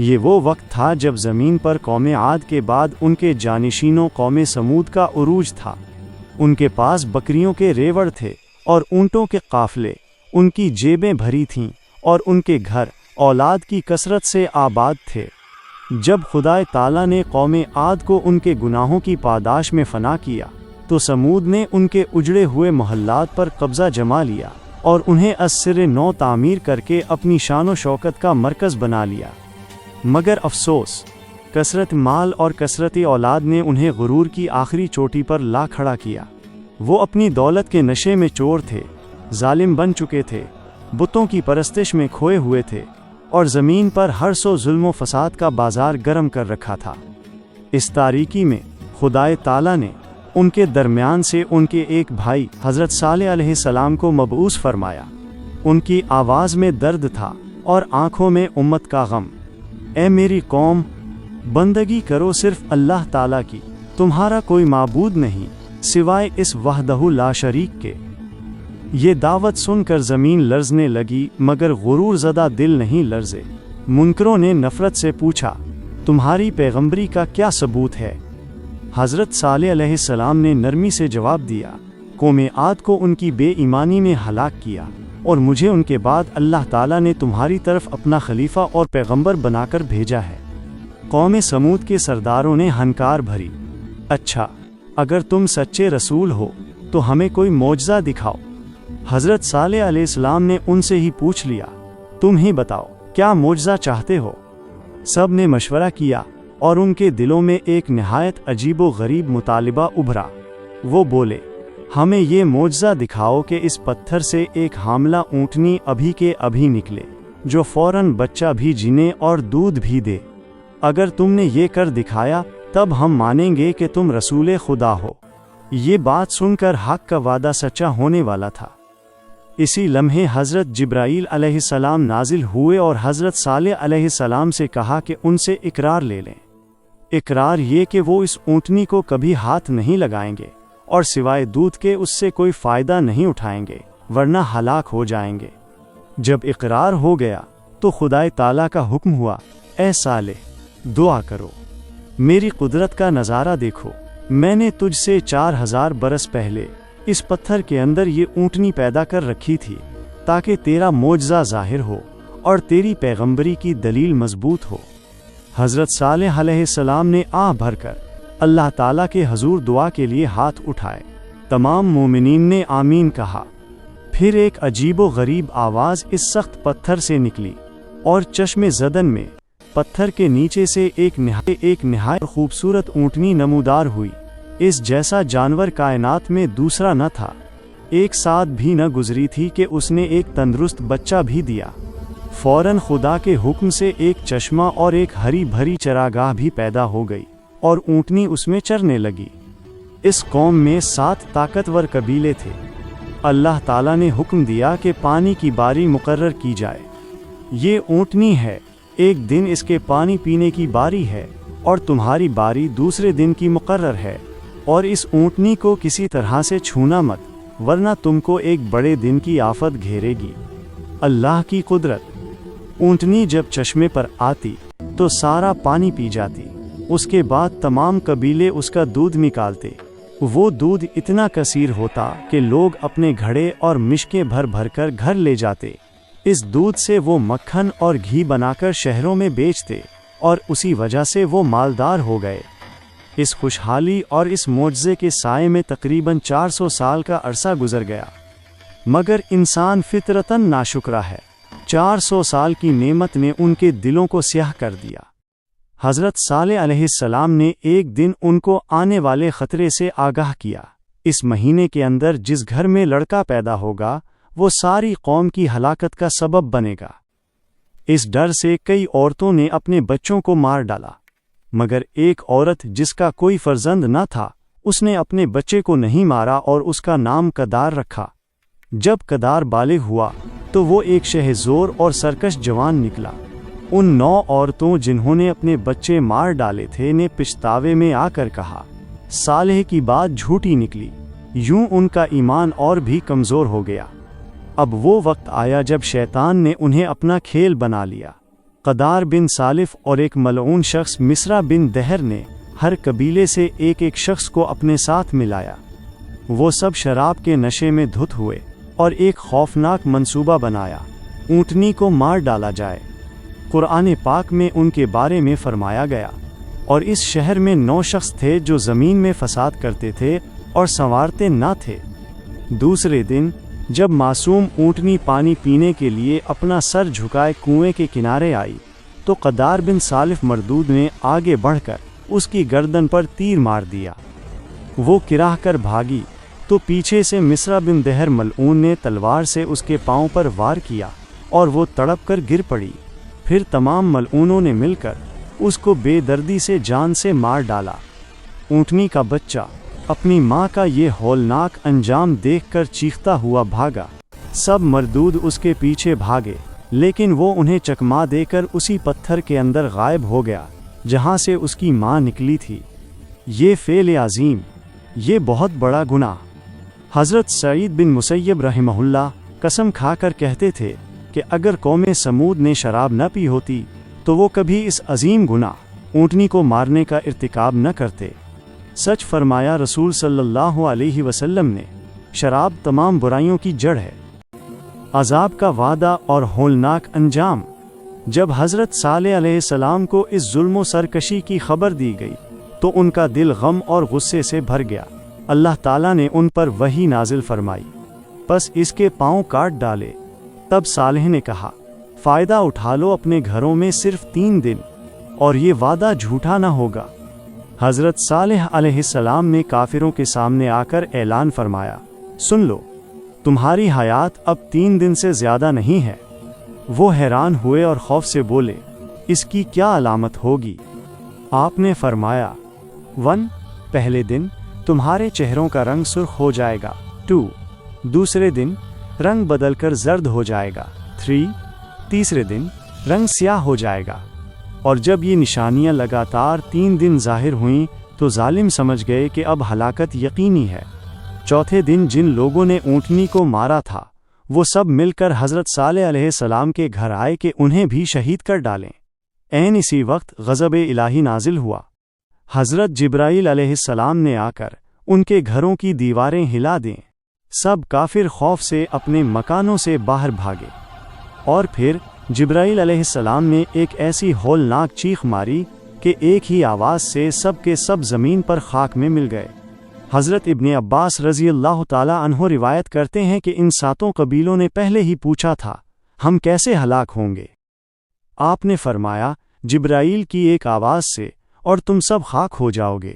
یہ وہ وقت تھا جب زمین پر قوم عاد کے بعد ان کے جانشینوں قوم سمود کا عروج تھا۔ ان کے پاس بکریوں کے ریوڑ تھے اور اونٹوں کے قافلے، ان کی جیبیں بھری تھیں اور ان کے گھر اولاد کی کثرت سے آباد تھے۔ جب خدائے تعالیٰ نے قوم عاد کو ان کے گناہوں کی پاداش میں فنا کیا تو سمود نے ان کے اجڑے ہوئے محلات پر قبضہ جما لیا اور انہیں از سر نو تعمیر کر کے اپنی شان و شوکت کا مرکز بنا لیا۔ مگر افسوس، کثرت مال اور کثرت اولاد نے انہیں غرور کی آخری چوٹی پر لا کھڑا کیا۔ وہ اپنی دولت کے نشے میں چور تھے، ظالم بن چکے تھے، بتوں کی پرستش میں کھوئے ہوئے تھے اور زمین پر ہر سو ظلم و فساد کا بازار گرم کر رکھا تھا۔ اس تاریکی میں خدائے تعالیٰ نے ان کے درمیان سے ان کے ایک بھائی حضرت صالح علیہ السلام کو مبعوث فرمایا۔ ان کی آواز میں درد تھا اور آنکھوں میں امت کا غم۔ اے میری قوم، بندگی کرو صرف اللہ تعالیٰ کی، تمہارا کوئی معبود نہیں سوائے اس وحدہ لا شریک کے۔ یہ دعوت سن کر زمین لرزنے لگی مگر غرور زدہ دل نہیں لرزے۔ منکروں نے نفرت سے پوچھا، تمہاری پیغمبری کا کیا ثبوت ہے؟ حضرت صالح علیہ السلام نے نرمی سے جواب دیا، قوم عاد کو ان کی بے ایمانی نے ہلاک کیا اور مجھے ان کے بعد اللہ تعالیٰ نے تمہاری طرف اپنا خلیفہ اور پیغمبر بنا کر بھیجا ہے۔ قوم سمود کے سرداروں نے ہنکار بھری، اچھا اگر تم سچے رسول ہو تو ہمیں کوئی معجزہ دکھاؤ۔ حضرت صالح علیہ السلام نے ان سے ہی پوچھ لیا، تم ہی بتاؤ کیا معجزہ چاہتے ہو؟ سب نے مشورہ کیا اور ان کے دلوں میں ایک نہایت عجیب و غریب مطالبہ ابھرا۔ وہ بولے، ہمیں یہ معجزہ دکھاؤ کہ اس پتھر سے ایک حاملہ اونٹنی ابھی کے ابھی نکلے جو فوراً بچہ بھی جنے اور دودھ بھی دے۔ اگر تم نے یہ کر دکھایا تب ہم مانیں گے کہ تم رسول خدا ہو۔ یہ بات سن کر حق کا وعدہ سچا ہونے والا تھا۔ اسی لمحے حضرت جبرائیل علیہ السلام نازل ہوئے اور حضرت صالح علیہ السلام سے کہا کہ ان سے اقرار لے لیں۔ اقرار یہ کہ وہ اس اونٹنی کو کبھی ہاتھ نہیں لگائیں گے اور سوائے دودھ کے اس سے کوئی فائدہ نہیں اٹھائیں گے ورنہ ہلاک ہو جائیں گے۔ جب اقرار ہو گیا تو خدائے تعالیٰ کا حکم ہوا، اے صالح دعا کرو، میری قدرت کا نظارہ دیکھو۔ میں نے تجھ سے 4000 برس پہلے اس پتھر کے اندر یہ اونٹنی پیدا کر رکھی تھی تاکہ تیرا معجزہ ظاہر ہو اور تیری پیغمبری کی دلیل مضبوط ہو۔ حضرت صالح علیہ السلام نے آہ بھر کر اللہ تعالیٰ کے حضور دعا کے لیے ہاتھ اٹھائے۔ تمام مومنین نے آمین کہا۔ پھر ایک عجیب و غریب آواز اس سخت پتھر سے نکلی اور چشم زدن میں پتھر کے نیچے سے ایک نہایت خوبصورت اونٹنی نمودار ہوئی۔ اس جیسا جانور کائنات میں دوسرا نہ تھا۔ ایک ساتھ بھی نہ گزری تھی کہ اس نے ایک تندرست بچہ بھی دیا۔ فوراً خدا کے حکم سے ایک چشمہ اور ایک ہری بھری چراگاہ بھی پیدا ہو گئی اور اونٹنی اس میں چرنے لگی۔ اس قوم میں 7 طاقتور قبیلے تھے۔ اللہ تعالیٰ نے حکم دیا کہ پانی کی باری مقرر کی جائے۔ یہ اونٹنی ہے، ایک دن اس کے پانی پینے کی باری ہے اور تمہاری باری دوسرے دن کی مقرر ہے، اور اس اونٹنی کو کسی طرح سے چھونا مت ورنہ تم کو ایک بڑے دن کی آفت گھیرے گی۔ اللہ کی قدرت! اونٹنی جب چشمے پر آتی تو سارا پانی پی جاتی، اس کے بعد تمام قبیلے اس کا دودھ نکالتے۔ وہ دودھ اتنا کثیر ہوتا کہ لوگ اپنے گھڑے اور مشکیں بھر بھر کر گھر لے جاتے۔ اس دودھ سے وہ مکھن اور گھی بنا کر شہروں میں بیچتے اور اسی وجہ سے وہ مالدار ہو گئے۔ اس خوشحالی اور اس معجزے کے سائے میں تقریباً 400 سال کا عرصہ گزر گیا، مگر انسان فطرتاً ناشکرا ہے۔ 400 سال کی نعمت نے ان کے دلوں کو سیاہ کر دیا۔ حضرت صالح علیہ السلام نے ایک دن ان کو آنے والے خطرے سے آگاہ کیا، اس مہینے کے اندر جس گھر میں لڑکا پیدا ہوگا وہ ساری قوم کی ہلاکت کا سبب بنے گا۔ اس ڈر سے کئی عورتوں نے اپنے بچوں کو مار ڈالا، مگر ایک عورت جس کا کوئی فرزند نہ تھا اس نے اپنے بچے کو نہیں مارا اور اس کا نام کدار رکھا۔ جب کدار بالغ ہوا تو وہ ایک شہزور اور سرکش جوان نکلا۔ ان 9 عورتوں جنہوں نے اپنے بچے مار ڈالے تھے نے پچھتاوے میں آ کر کہا، صالح کی بات جھوٹی نکلی۔ یوں ان کا ایمان اور بھی کمزور ہو گیا۔ اب وہ وقت آیا جب شیطان نے انہیں اپنا کھیل بنا لیا۔ قدار بن سالف اور ایک ملعون شخص مصرع بن دہر نے ہر قبیلے سے ایک ایک شخص کو اپنے ساتھ ملایا۔ وہ سب شراب کے نشے میں دھت ہوئے اور ایک خوفناک منصوبہ بنایا، اونٹنی کو مار ڈالا جائے۔ قرآن پاک میں ان کے بارے میں فرمایا گیا، اور اس شہر میں 9 شخص تھے جو زمین میں فساد کرتے تھے اور سنوارتے نہ تھے۔ دوسرے دن جب معصوم اونٹنی پانی پینے کے لیے اپنا سر جھکائے کنویں کے کنارے آئی تو قدار بن سالف مردود نے آگے بڑھ کر اس کی گردن پر تیر مار دیا۔ وہ کراہ کر بھاگی تو پیچھے سے مصرع بن دہر ملعون نے تلوار سے اس کے پاؤں پر وار کیا اور وہ تڑپ کر گر پڑی۔ پھر تمام ملعونوں نے مل کر اس کو بے دردی سے جان سے مار ڈالا۔ اونٹنی کا بچہ اپنی ماں کا یہ ہولناک انجام دیکھ کر چیختا ہوا بھاگا۔ سب مردود اس کے پیچھے بھاگے، لیکن وہ انہیں چکما دے کر اسی پتھر کے اندر غائب ہو گیا جہاں سے اس کی ماں نکلی تھی۔ یہ فعل عظیم، یہ بہت بڑا گناہ۔ حضرت سعید بن مسیب رحمہ اللہ قسم کھا کر کہتے تھے کہ اگر قوم سمود نے شراب نہ پی ہوتی تو وہ کبھی اس عظیم گناہ اونٹنی کو مارنے کا ارتکاب نہ کرتے۔ سچ فرمایا رسول صلی اللہ علیہ وسلم نے، شراب تمام برائیوں کی جڑ ہے۔ عذاب کا وعدہ اور ہولناک انجام۔ جب حضرت صالح علیہ السلام کو اس ظلم و سرکشی کی خبر دی گئی تو ان کا دل غم اور غصے سے بھر گیا۔ اللہ تعالیٰ نے ان پر وحی نازل فرمائی، پس اس کے پاؤں کاٹ ڈالے۔ تب صالح نے کہا، فائدہ اٹھا لو اپنے گھروں میں صرف 3 دن، اور یہ وعدہ جھوٹا نہ ہوگا۔ حضرت صالح علیہ السلام نے کافروں کے سامنے آ کر اعلان فرمایا، سن لو، تمہاری حیات اب 3 دن سے زیادہ نہیں ہے۔ وہ حیران ہوئے اور خوف سے بولے، اس کی کیا علامت ہوگی؟ آپ نے فرمایا، 1 پہلے دن تمہارے چہروں کا رنگ سرخ ہو جائے گا، 2 دوسرے دن رنگ بدل کر زرد ہو جائے گا، 3 تیسرے دن رنگ سیاہ ہو جائے گا۔ اور جب یہ نشانیاں لگاتار 3 دن ظاہر ہوئیں تو ظالم سمجھ گئے کہ اب ہلاکت یقینی ہے۔ چوتھے دن جن لوگوں نے اونٹنی کو مارا تھا وہ سب مل کر حضرت صالح علیہ السلام کے گھر آئے کہ انہیں بھی شہید کر ڈالیں۔ عین اسی وقت غضب الہی نازل ہوا۔ حضرت جبرائیل علیہ السلام نے آ کر ان کے گھروں کی دیواریں ہلا دیں۔ سب کافر خوف سے اپنے مکانوں سے باہر بھاگے، اور پھر جبرائیل علیہ السلام نے ایک ایسی ہولناک چیخ ماری کہ ایک ہی آواز سے سب کے سب زمین پر خاک میں مل گئے۔ حضرت ابن عباس رضی اللہ تعالی عنہ روایت کرتے ہیں کہ ان 7 قبیلوں نے پہلے ہی پوچھا تھا، ہم کیسے ہلاک ہوں گے؟ آپ نے فرمایا، جبرائیل کی ایک آواز سے، اور تم سب خاک ہو جاؤ گے۔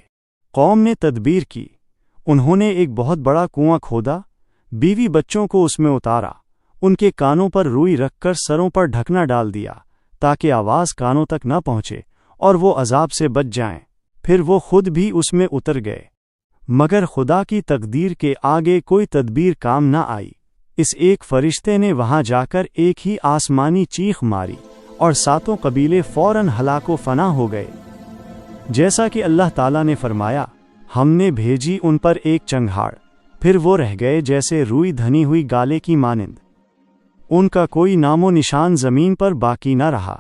قوم نے تدبیر کی، انہوں نے ایک بہت بڑا کنواں کھودا، بیوی بچوں کو اس میں اتارا، ان کے کانوں پر روئی رکھ کر سروں پر ڈھکنا ڈال دیا تاکہ آواز کانوں تک نہ پہنچے اور وہ عذاب سے بچ جائیں۔ پھر وہ خود بھی اس میں اتر گئے، مگر خدا کی تقدیر کے آگے کوئی تدبیر کام نہ آئی۔ اس ایک فرشتے نے وہاں جا کر ایک ہی آسمانی چیخ ماری اور 7 قبیلے فوراً ہلاک و فنا ہو گئے۔ جیسا کہ اللہ تعالیٰ نے فرمایا، ہم نے بھیجی ان پر ایک چنگھاڑ، پھر وہ رہ گئے جیسے روئی دھنی ہوئی گالے کی مانند، ان کا کوئی نام و نشان زمین پر باقی نہ رہا۔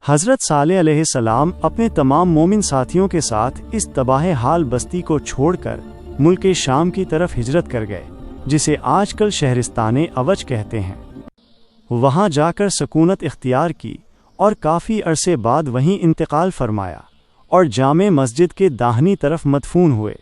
حضرت صالح علیہ السلام اپنے تمام مومن ساتھیوں کے ساتھ اس تباہ حال بستی کو چھوڑ کر ملک شام کی طرف ہجرت کر گئے، جسے آج کل شہرستان اوج کہتے ہیں۔ وہاں جا کر سکونت اختیار کی اور کافی عرصے بعد وہیں انتقال فرمایا اور جامع مسجد کے داہنی طرف مدفون ہوئے۔